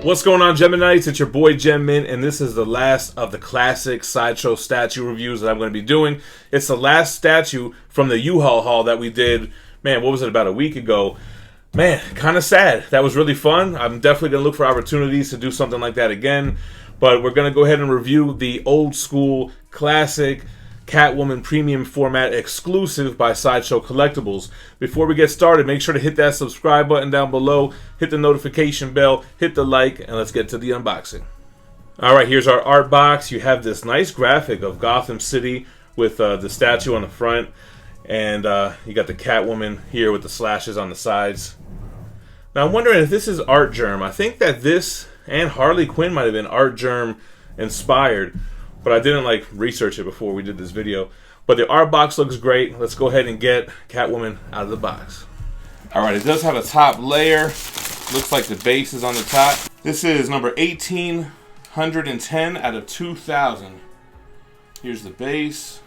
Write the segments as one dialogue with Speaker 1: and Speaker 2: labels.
Speaker 1: What's going on, Geminites? It's your boy GemMint, and this is the last of the classic Sideshow statue reviews that I'm going to be doing. It's the last statue from the U-Haul haul that we did, man, what was it, about a week ago? Man, kind of sad. That was really fun. I'm definitely going to look for opportunities to do something like that again. But we're going to go ahead and review the old school classic Catwoman premium format exclusive by Sideshow Collectibles. Before we get started, make sure to hit that subscribe button down below, hit the notification bell, hit the like, and let's get to the unboxing. Alright, here's our art box. You have this nice graphic of Gotham City with the statue on the front, and you got the Catwoman here with the slashes on the sides. Now I'm wondering if this is Art Germ. I think that this and Harley Quinn might have been Art Germ inspired, but I didn't research it before we did this video. But the art box looks great. Let's go ahead and get Catwoman out of the box. Alright, it does have a top layer. Looks like the base is on the top. This is number 1810 out of 2000. Here's the base.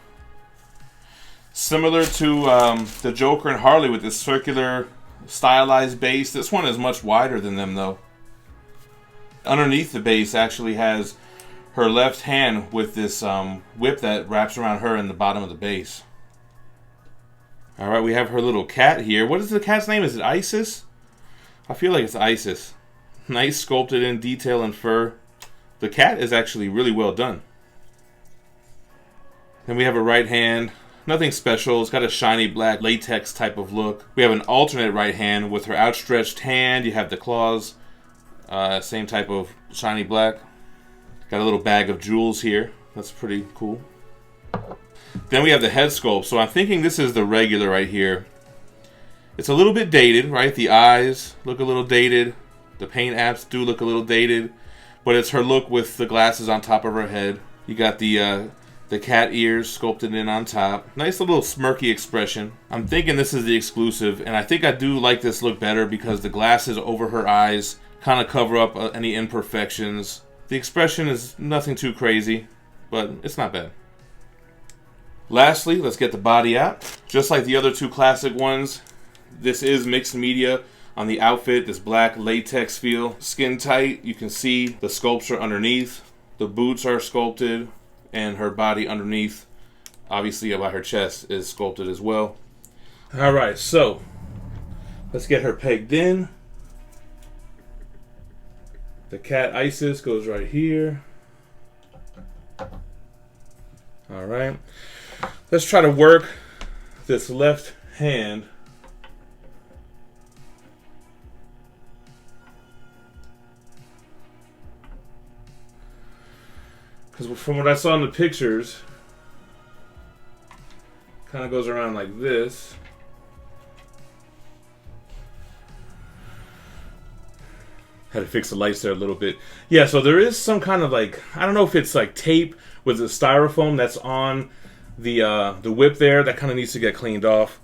Speaker 1: Similar to the Joker and Harley with this circular stylized base. This one is much wider than them though. Underneath the base actually has her left hand with this whip that wraps around her in the bottom of the base. Alright, we have her little cat here. What is the cat's name? Is it Isis? I feel like it's Isis. Nice sculpted in detail and fur. The cat is actually really well done. Then we have her right hand. Nothing special. It's got a shiny black latex type of look. We have an alternate right hand with her outstretched hand. You have the claws. Same type of shiny black. Got a little bag of jewels here. That's pretty cool. Then we have the head sculpt. So I'm thinking this is the regular right here. It's a little bit dated, right? The eyes look a little dated. The paint apps do look a little dated. But it's her look with the glasses on top of her head. You got the cat ears sculpted in on top. Nice little smirky expression. I'm thinking this is the exclusive. And I think I do like this look better because the glasses over her eyes kind of cover up any imperfections. The expression is nothing too crazy, but it's not bad. Lastly, let's get the body out. Just like the other two classic ones, this is mixed media on the outfit, this black latex feel. Skin tight, you can see the sculpture underneath. The boots are sculpted, and her body underneath, obviously about her chest, is sculpted as well. Alright, so let's get her pegged in. The cat Isis goes right here. Alright. Let's try to work this left hand. Because from what I saw in the pictures, kind of goes around like this. Had to fix the lights there a little bit. Yeah, so there is some kind of I don't know if it's tape with the styrofoam that's on the whip there. That kind of needs to get cleaned off.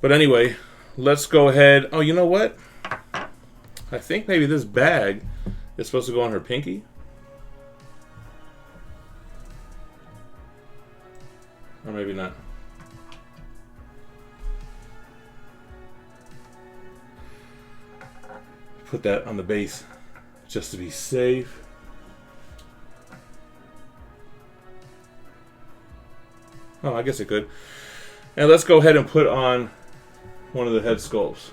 Speaker 1: But anyway, let's go ahead. Oh, you know what? I think maybe this bag is supposed to go on her pinky. Or maybe not. Put that on the base just to be safe. Oh, I guess it could. And let's go ahead and put on one of the head sculpts.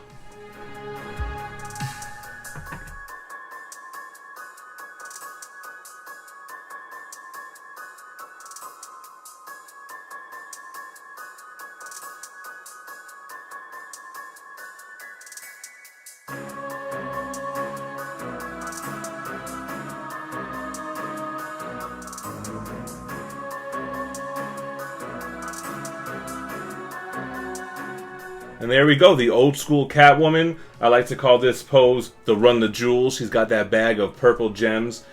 Speaker 1: And there we go, the old school Catwoman. I like to call this pose the Run the Jewels. She's got that bag of purple gems.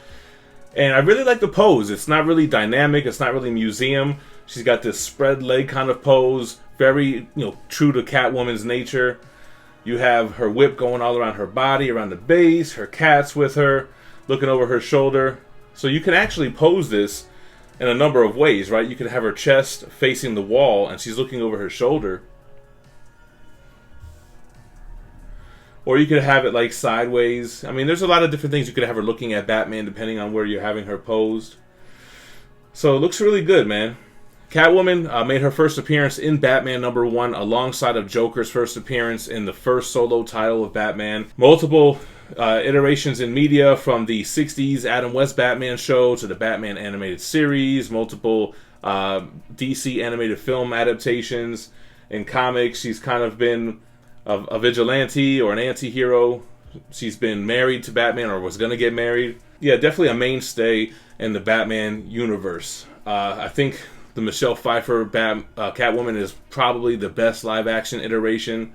Speaker 1: And I really like the pose. It's not really dynamic. It's not really museum. She's got this spread leg kind of pose. Very, true to Catwoman's nature. You have her whip going all around her body, around the base. Her cat's with her, looking over her shoulder. So you can actually pose this in a number of ways, right? You could have her chest facing the wall and she's looking over her shoulder. Or you could have it like sideways. I mean, there's a lot of different things you could have her looking at Batman depending on where you're having her posed. So it looks really good, man. Catwoman made her first appearance in Batman #1 alongside of Joker's first appearance in the first solo title of Batman. Multiple iterations in media, from the 60s Adam West Batman show to the Batman animated series, multiple DC animated film adaptations. In comics, she's kind of been a vigilante or an anti-hero. She's been married to Batman, or was going to get married. Yeah, definitely a mainstay in the Batman universe. I think the Michelle Pfeiffer Catwoman is probably the best live-action iteration,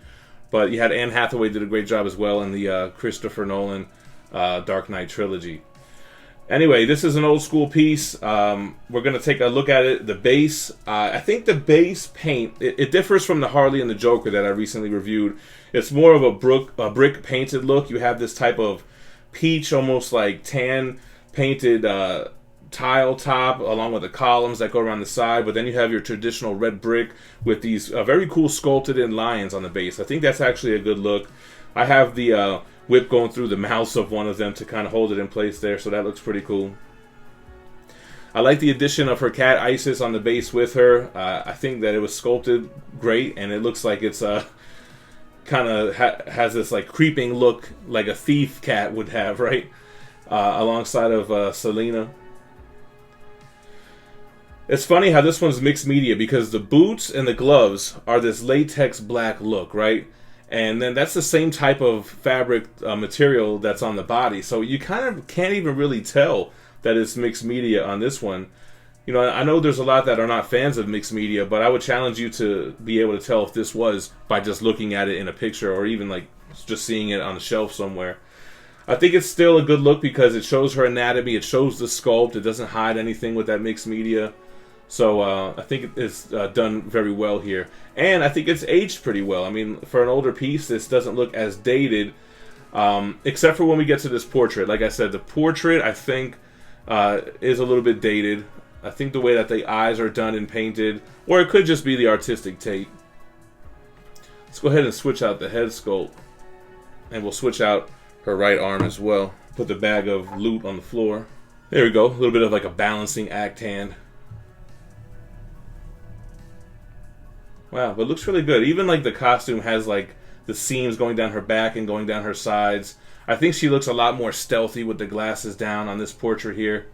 Speaker 1: but you had Anne Hathaway did a great job as well in the Christopher Nolan Dark Knight trilogy. Anyway, this is an old school piece. We're going to take a look at it. The base, I think the base paint, it differs from the Harley and the Joker that I recently reviewed. It's more of a brick painted look. You have this type of peach, almost like tan painted tile top, along with the columns that go around the side, but then you have your traditional red brick with these very cool sculpted in lions on the base. I think that's actually a good look. I have the whip going through the mouths of one of them to kind of hold it in place there, so that looks pretty cool. I like the addition of her cat Isis on the base with her. I think that it was sculpted great, and it looks like it's kind of has this like creeping look like a thief cat would have, right? Alongside of Selena. It's funny how this one's mixed media, because the boots and the gloves are this latex black look, right? And then that's the same type of fabric material that's on the body. So you kind of can't even really tell that it's mixed media on this one. You know, I know there's a lot that are not fans of mixed media, but I would challenge you to be able to tell if this was by just looking at it in a picture, or even like just seeing it on the shelf somewhere. I think it's still a good look because it shows her anatomy, it shows the sculpt, it doesn't hide anything with that mixed media. So I think it's done very well here. And I think it's aged pretty well. I mean, for an older piece, this doesn't look as dated, except for when we get to this portrait. Like I said, the portrait, I think, is a little bit dated. I think the way that the eyes are done and painted, or it could just be the artistic take. Let's go ahead and switch out the head sculpt. And we'll switch out her right arm as well. Put the bag of loot on the floor. There we go. A little bit of like a balancing act hand. Wow, but it looks really good. Even like the costume has like the seams going down her back and going down her sides. I think she looks a lot more stealthy with the glasses down on this portrait here.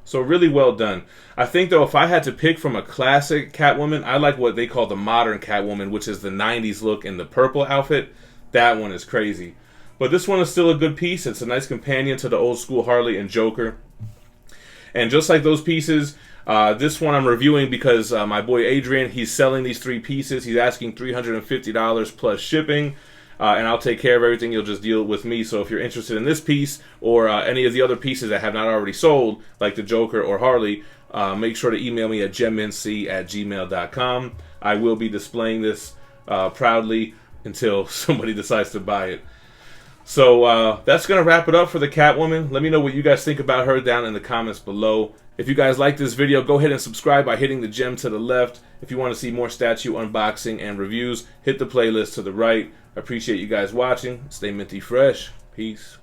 Speaker 1: So really well done. I think though, if I had to pick from a classic Catwoman, I like what they call the modern Catwoman, which is the 90s look in the purple outfit. That one is crazy. But this one is still a good piece. It's a nice companion to the old school Harley and Joker. And just like those pieces, this one I'm reviewing because my boy Adrian, he's selling these 3 pieces. He's asking $350 plus shipping, and I'll take care of everything. You'll just deal with me. So if you're interested in this piece or any of the other pieces that have not already sold, like the Joker or Harley, make sure to email me at GemMintC@gmail.com. I will be displaying this proudly until somebody decides to buy it. So that's going to wrap it up for the Catwoman. Let me know what you guys think about her down in the comments below. If you guys like this video, go ahead and subscribe by hitting the gem to the left. If you want to see more statue unboxing and reviews, hit the playlist to the right. I appreciate you guys watching. Stay minty fresh. Peace.